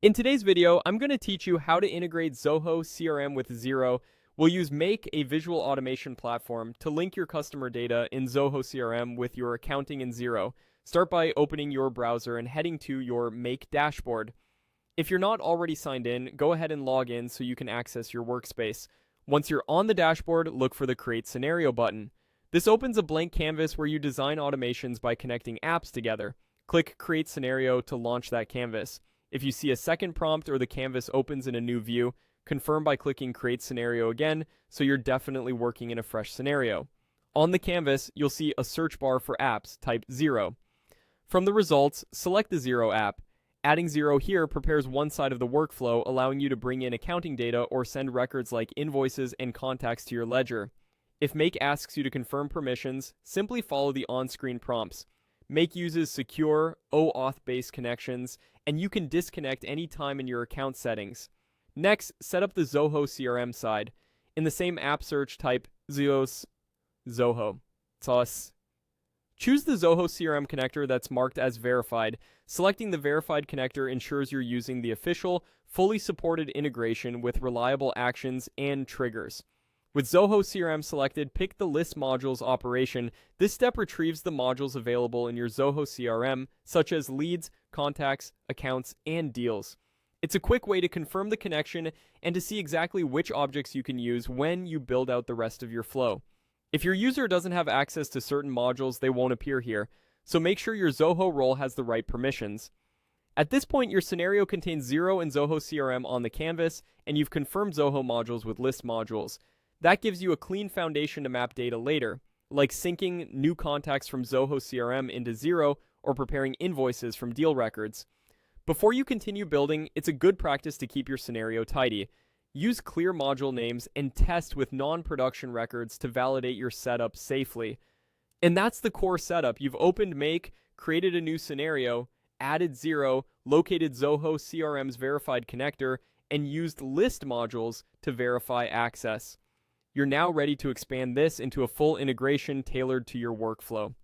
In today's video, I'm going to teach you how to integrate Zoho CRM with Xero. We'll use Make, a visual automation platform, to link your customer data in Zoho CRM with your accounting in Xero. Start by opening your browser and heading to your Make dashboard. If you're not already signed in, go ahead and log in so you can access your workspace. Once you're on the dashboard, look for the Create Scenario button. This opens a blank canvas where you design automations by connecting apps together. Click Create Scenario to launch that canvas. If you see a second prompt or the canvas opens in a new view, confirm by clicking Create Scenario again, so you're definitely working in a fresh scenario. On the canvas, you'll see a search bar for apps. Type Xero. From the results, select the Xero app. Adding Xero here prepares one side of the workflow, allowing you to bring in accounting data or send records like invoices and contacts to your ledger. If Make asks you to confirm permissions, simply follow the on-screen prompts. Make uses secure, OAuth-based connections, and you can disconnect anytime in your account settings. Next, set up the Zoho CRM side. In the same app search, type Zoho. Choose the Zoho CRM connector that's marked as verified. Selecting the verified connector ensures you're using the official, fully supported integration with reliable actions and triggers. With Zoho CRM selected, pick the List Modules operation. This step retrieves the modules available in your Zoho CRM, such as leads, contacts, accounts, and deals. It's a quick way to confirm the connection and to see exactly which objects you can use when you build out the rest of your flow. If your user doesn't have access to certain modules, they won't appear here, so make sure your Zoho role has the right permissions. At this point, your scenario contains Xero and Zoho CRM on the canvas, and you've confirmed Zoho modules with List Modules. That gives you a clean foundation to map data later, like syncing new contacts from Zoho CRM into Xero or preparing invoices from deal records. Before you continue building, it's a good practice to keep your scenario tidy. Use clear module names and test with non-production records to validate your setup safely. And that's the core setup. You've opened Make, created a new scenario, added Xero, located Zoho CRM's verified connector, and used List Modules to verify access. You're now ready to expand this into a full integration tailored to your workflow.